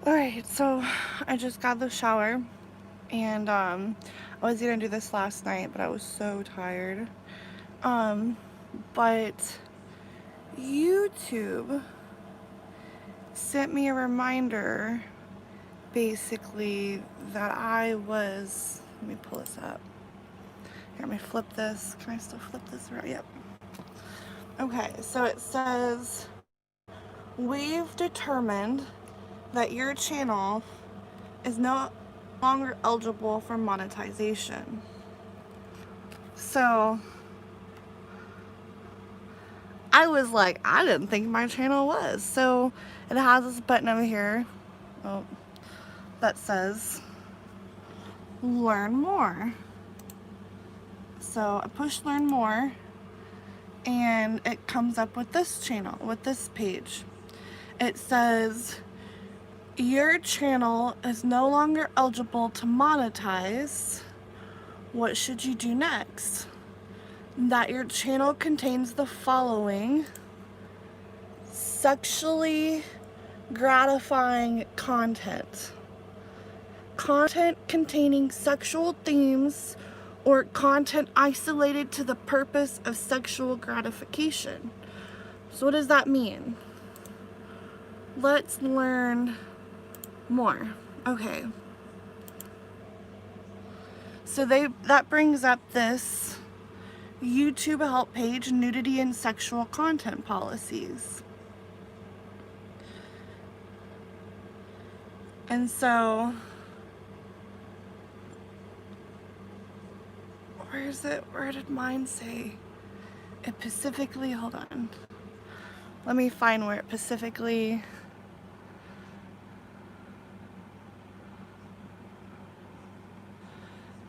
Alright, so I just got the shower, and I was gonna do this last night, but I was so tired. But YouTube sent me a reminder, basically, that let me pull this up. Here, let me flip this. Can I still flip this around? Yep. Okay, so it says, we've determined that your channel is no longer eligible for monetization. So I was like, I didn't think my channel was. So it has this button over here, oh, that says learn more. So I push learn more, and it comes up with this channel, with this page. It says your channel is no longer eligible to monetize. What should you do next? That your channel contains the following: sexually gratifying content, content containing sexual themes, or content isolated to the purpose of sexual gratification. So what does that mean? Let's learn more. Okay. So that brings up this YouTube help page, nudity and sexual content policies. And so, where is it? Where did mine say? It specifically, hold on. Let me find where it specifically.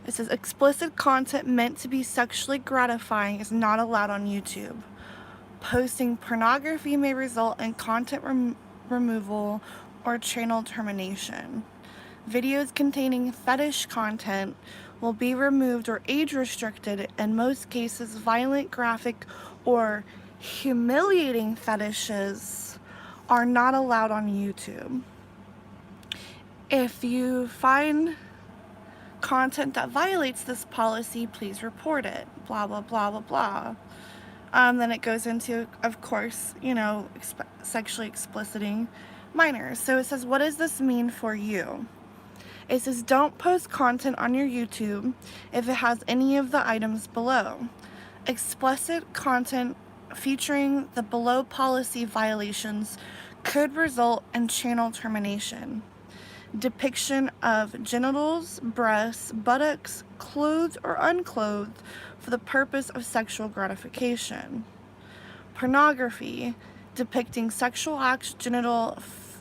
It says explicit content meant to be sexually gratifying is not allowed on YouTube. Posting pornography may result in content removal or channel termination. Videos containing fetish content will be removed or age restricted. In most cases, violent, graphic, or humiliating fetishes are not allowed on YouTube. If you find content that violates this policy, please report it. Blah, blah, blah, blah, blah. Then it goes into, of course, sexually expliciting minors. So it says, what does this mean for you? It says, don't post content on your YouTube if it has any of the items below. Explicit content featuring the below policy violations could result in channel termination. Depiction of genitals, breasts, buttocks, clothed or unclothed for the purpose of sexual gratification. Pornography, depicting sexual acts, genital,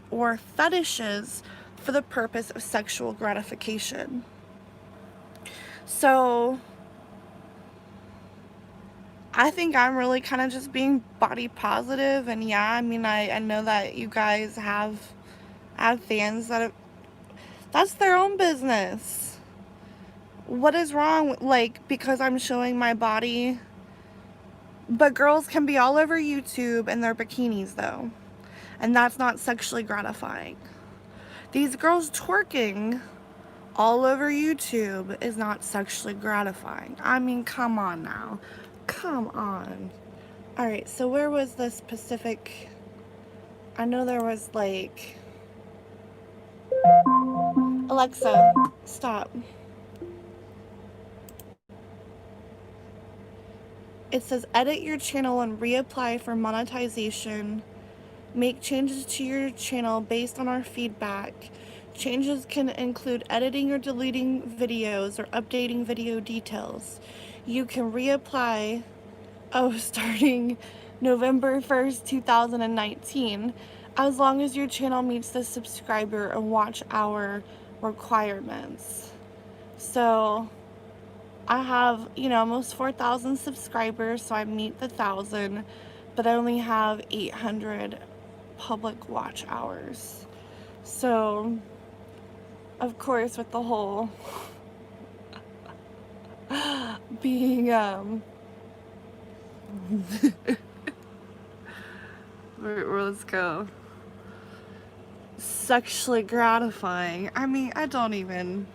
or fetishes for the purpose of sexual gratification. So I think I'm really kind of just being body positive, and yeah, I mean, I know that you guys have fans that that's their own business. What is wrong, because I'm showing my body? But girls can be all over YouTube in their bikinis, though. And that's not sexually gratifying. These girls twerking all over YouTube is not sexually gratifying. I mean, come on now. Come on. Alright, so where was the specific... I know there was, Alexa, stop. It says edit your channel and reapply for monetization. Make changes to your channel based on our feedback. Changes can include editing or deleting videos or updating video details. You can reapply, starting November 1st, 2019, as long as your channel meets the subscriber and watch hour requirements. So I have, almost 4,000 subscribers, so I meet the 1,000, but I only have 800 public watch hours. So, of course, with the whole being, let's go. sexually gratifying. I mean, I don't even...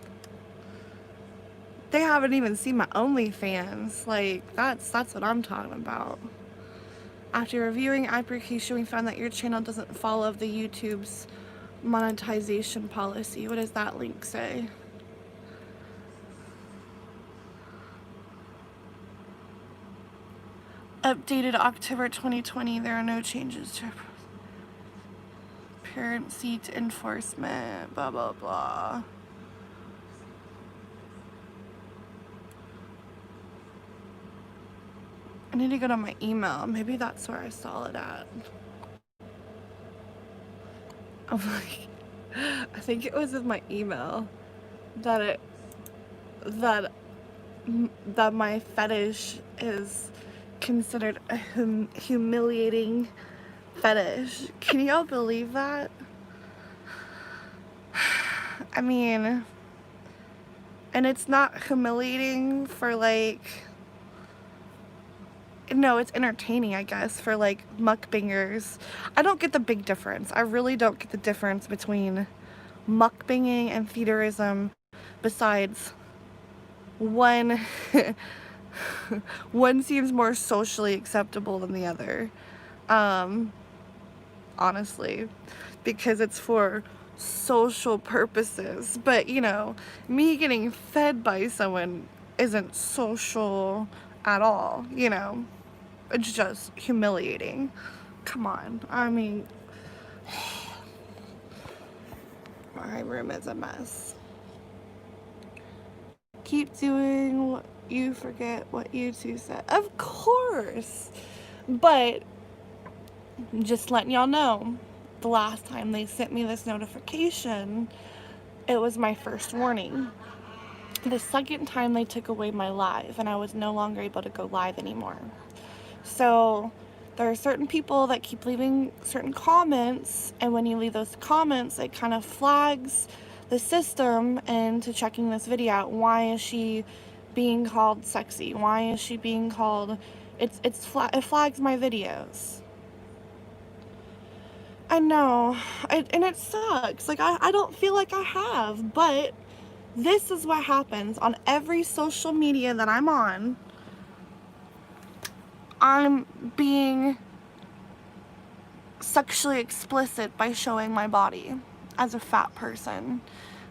They haven't even seen my OnlyFans. Like, that's what I'm talking about. After reviewing application, we found that your channel doesn't follow the YouTube's monetization policy. What does that link say? Updated October 2020. There are no changes to parent seat enforcement. Blah, blah, blah. I need to go to my email. Maybe that's where I saw it at. I'm like, I think it was in my email that my fetish is considered a humiliating fetish. Can y'all believe that? I mean, and it's not humiliating for like, no, it's entertaining, I guess, for like mukbangers. I don't get the big difference. I really don't get the difference between mukbanging and feederism, besides one one seems more socially acceptable than the other, honestly, because it's for social purposes. But you know, me getting fed by someone isn't social at all, you know. It's just humiliating. Come on. I mean, my room is a mess. Keep doing what you forget what you two said. Of course. But just letting y'all know, the last time they sent me this notification, it was my first warning. The second time they took away my live and I was no longer able to go live anymore. So there are certain people that keep leaving certain comments, and when you leave those comments, it kind of flags the system into checking this video out. Why is she being called sexy? Why is she being called... It flags my videos. I know, and it sucks. Like, I don't feel like I have, but this is what happens on every social media that I'm on. I'm being sexually explicit by showing my body as a fat person.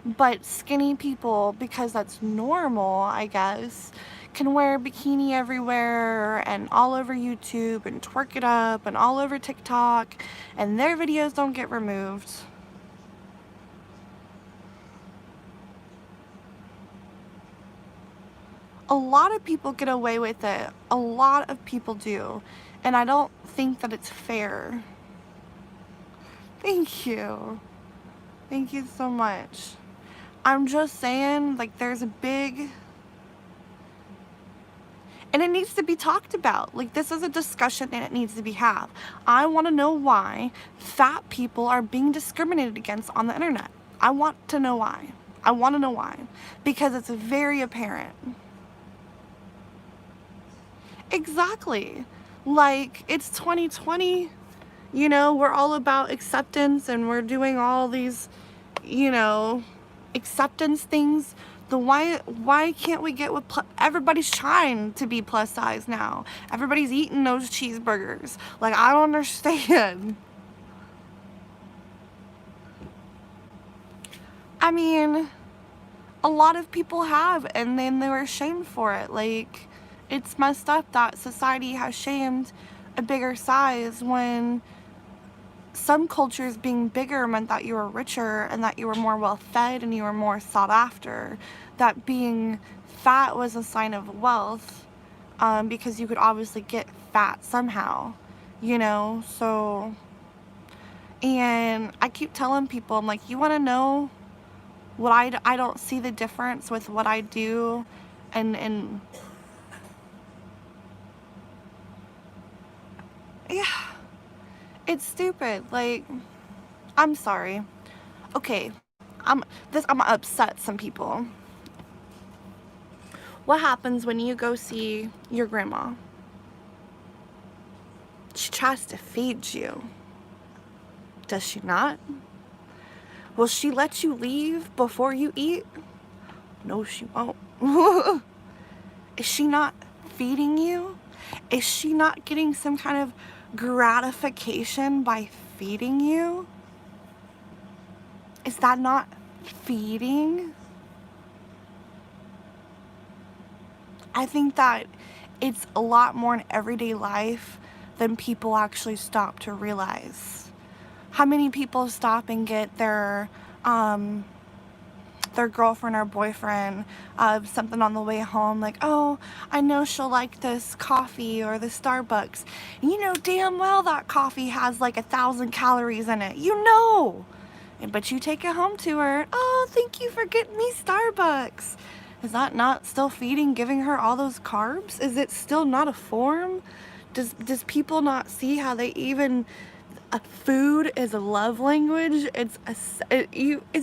But skinny people, because that's normal, I guess, can wear a bikini everywhere and all over YouTube and twerk it up and all over TikTok, and their videos don't get removed. A lot of people get away with it. A lot of people do. And I don't think that it's fair. Thank you. Thank you so much. I'm just saying, like, there's a big... And it needs to be talked about. Like, this is a discussion and it needs to be had. I want to know why fat people are being discriminated against on the internet. I want to know why. I want to know why. Because it's very apparent. Exactly. Like, it's 2020, you know, we're all about acceptance and we're doing all these, you know, acceptance things. Why can't we get with everybody's trying to be plus size now? Everybody's eating those cheeseburgers. Like, I don't understand. I mean, a lot of people have, and then they were shamed for it. Like, it's messed up that society has shamed a bigger size when some cultures being bigger meant that you were richer and that you were more well fed and you were more sought after. That being fat was a sign of wealth, because you could obviously get fat somehow, you know. So, and I keep telling people, I'm like, you want to know what I don't see the difference with what I do and yeah, it's stupid. Like, I'm sorry. Okay, I'm gonna upset some people. What happens when you go see your grandma? She tries to feed you. Does she not? Will she let you leave before you eat? No, she won't. Is she not feeding you? Is she not getting some kind of gratification by feeding you? Is that not feeding? I think that it's a lot more in everyday life than people actually stop to realize. How many people stop and get their girlfriend or boyfriend something on the way home, like, oh, I know she'll like this coffee or the Starbucks, and you know damn well that coffee has like 1,000 calories in it, you know, but you take it home to her. Oh, thank you for getting me Starbucks. Is that not still feeding, giving her all those carbs? Is it still not a form? Does people not see how they even, food is a love language? It's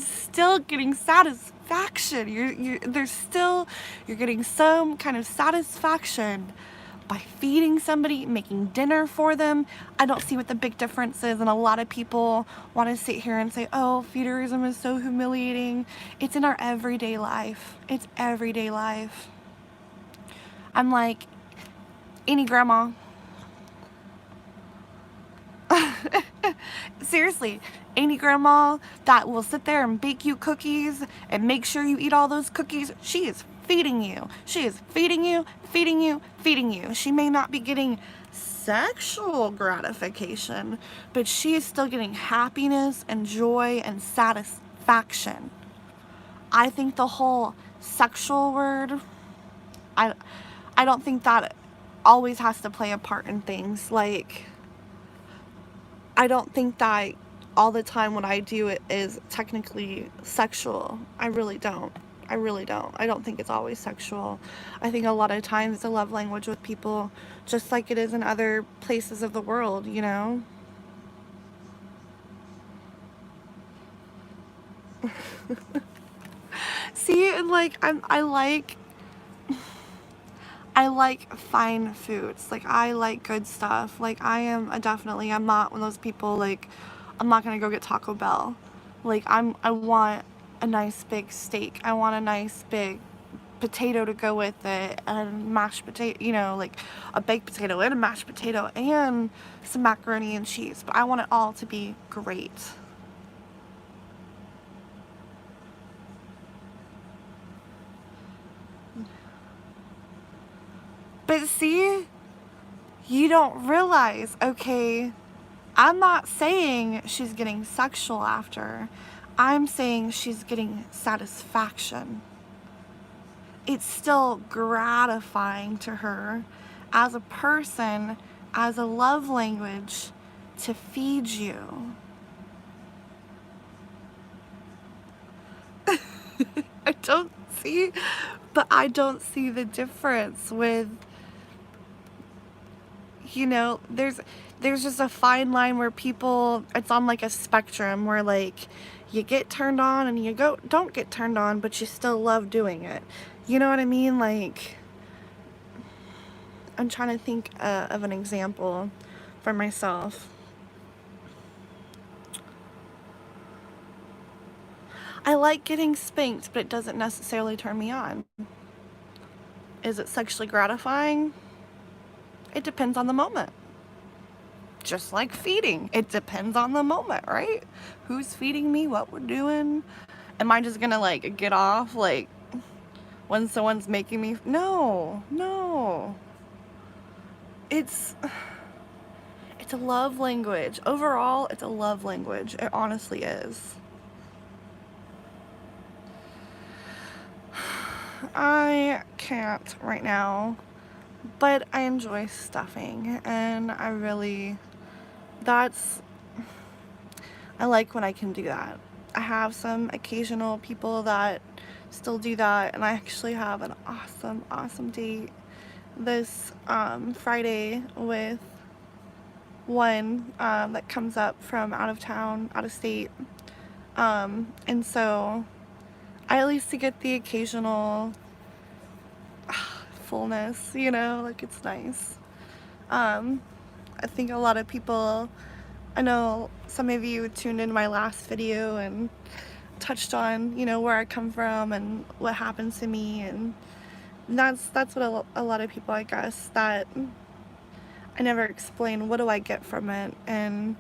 still getting satisfaction. You're getting some kind of satisfaction by feeding somebody, making dinner for them. I don't see what the big difference is, and a lot of people want to sit here and say, oh, feederism is so humiliating. It's in our everyday life. It's everyday life. I'm like, any grandma. Seriously, any grandma that will sit there and bake you cookies and make sure you eat all those cookies, she is feeding you. She is feeding you, feeding you, feeding you. She may not be getting sexual gratification, but she is still getting happiness and joy and satisfaction. I think the whole sexual word, I don't think that always has to play a part in things. Like, I don't think that all the time what I do it is technically sexual. I really don't. I really don't. I don't think it's always sexual. I think a lot of times it's a love language with people, just like it is in other places of the world, you know? See, like, I like fine foods. Like, I like good stuff. Like, I'm not one of those people, like, I'm not gonna go get Taco Bell. Like, I want a nice big steak. I want a nice big potato to go with it, and mashed potato, you know, like a baked potato and a mashed potato and some macaroni and cheese. But I want it all to be great. But see, you don't realize, okay, I'm not saying she's getting sexual after. I'm saying she's getting satisfaction. It's still gratifying to her as a person, as a love language, to feed you. I don't see the difference with, you know, there's just a fine line where people, it's on like a spectrum where, like, you get turned on and you don't get turned on, but you still love doing it. You know what I mean? Like, I'm trying to think of an example for myself. I like getting spanked, but it doesn't necessarily turn me on. Is it sexually gratifying? It depends on the moment. Just like feeding, it depends on the moment, right? Who's feeding me, what we're doing. Am I just gonna, like, get off, like, when someone's making me? No. It's a love language. Overall, it's a love language. It honestly is. I can't right now, but I enjoy stuffing, and I like when I can do that. I have some occasional people that still do that, and I actually have an awesome date this Friday with one that comes up from out of state, and so I at least get the occasional fullness, you know, like, it's nice. I think a lot of people I know some of you tuned in my last video and touched on, you know, where I come from and what happened to me, and that's what a lot of people, I guess, that I never explain what do I get from it. And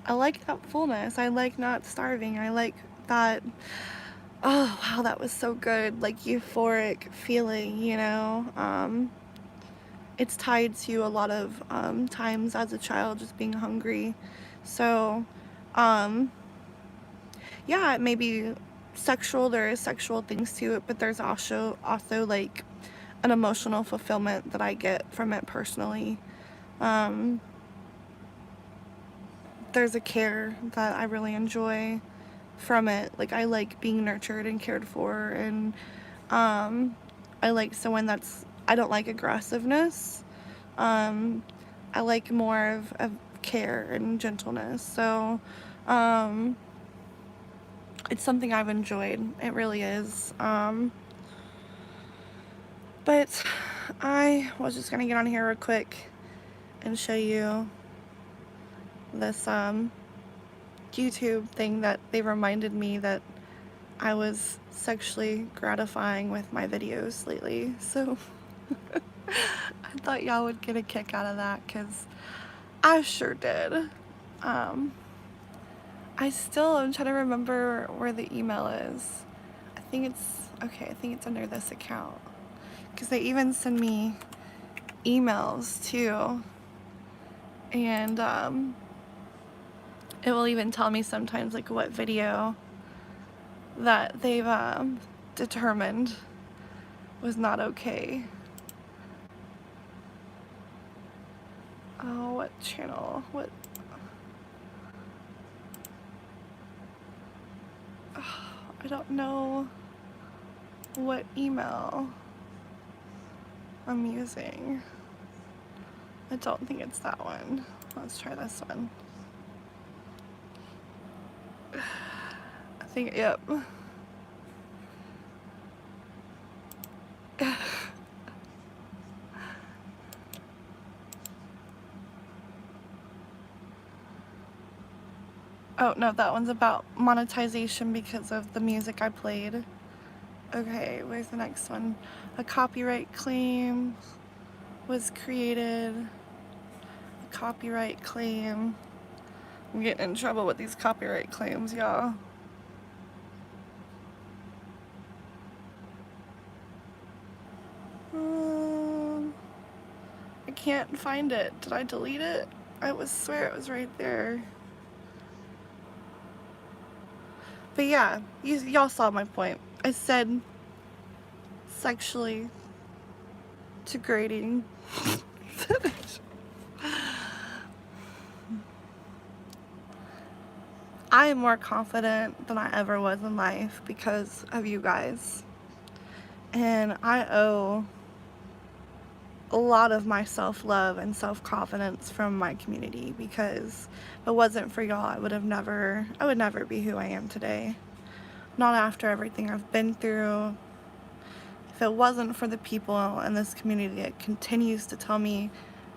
I like that fullness. I like not starving. I like that, oh wow, that was so good, like euphoric feeling, you know. It's tied to a lot of times as a child just being hungry. So yeah, it may be sexual, there is sexual things to it, but there's also like an emotional fulfillment that I get from it personally. There's a care that I really enjoy from it. Like, I like being nurtured and cared for, and I like someone I don't like aggressiveness. I like more of care and gentleness. So it's something I've enjoyed. It really is. But I was just gonna get on here real quick and show you this YouTube thing that they reminded me that I was sexually gratifying with my videos lately. So I thought y'all would get a kick out of that, because I sure did. I still am trying to remember where the email is. I think it's under this account, because they even send me emails too, and it will even tell me sometimes like what video that they've determined was not okay. Oh, what channel? What? Oh, I don't know what email I'm using. I don't think it's that one. Let's try this one. I think, yep. Oh, no, that one's about monetization because of the music I played. Okay, where's the next one? A copyright claim was created. A copyright claim. I'm getting in trouble with these copyright claims, y'all. I can't find it. Did I delete it? I swear it was right there. But yeah, y'all saw my point. I said sexually degrading. I am more confident than I ever was in life because of you guys. And I owe a lot of my self-love and self-confidence from my community, because if it wasn't for y'all, I would never be who I am today. Not after everything I've been through. If it wasn't for the people in this community that continues to tell me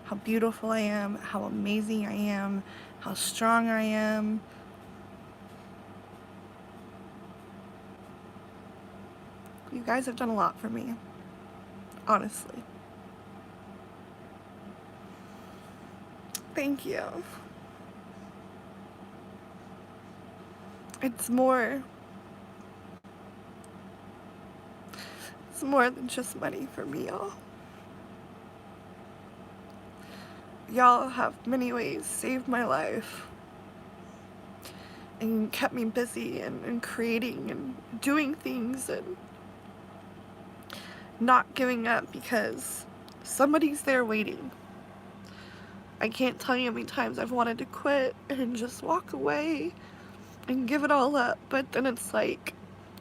how beautiful I am, how amazing I am, how strong I am, you guys have done a lot for me, honestly. Thank you. It's more than just money for me, y'all. Y'all have many ways saved my life and kept me busy and creating and doing things and not giving up, because somebody's there waiting. I can't tell you how many times I've wanted to quit and just walk away and give it all up, but then it's like,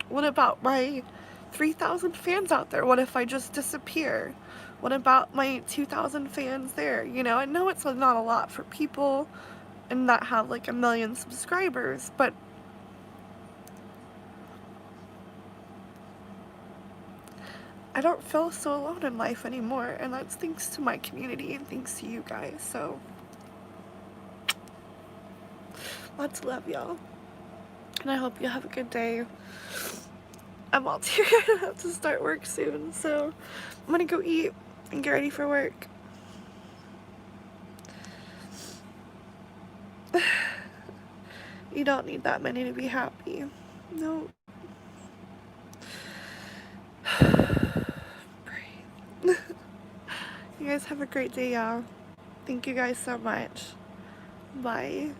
what about my 3,000 fans out there? What if I just disappear? What about my 2,000 fans there? You know, I know it's not a lot for people and that have like 1 million subscribers, but I don't feel so alone in life anymore, and that's thanks to my community and thanks to you guys. So Lots of love, y'all. And I hope you have a good day. I'm all teary. I have to start work soon, so I'm gonna go eat and get ready for work. You don't need that many to be happy. No. Breathe. You guys have a great day, y'all. Thank you guys so much. Bye.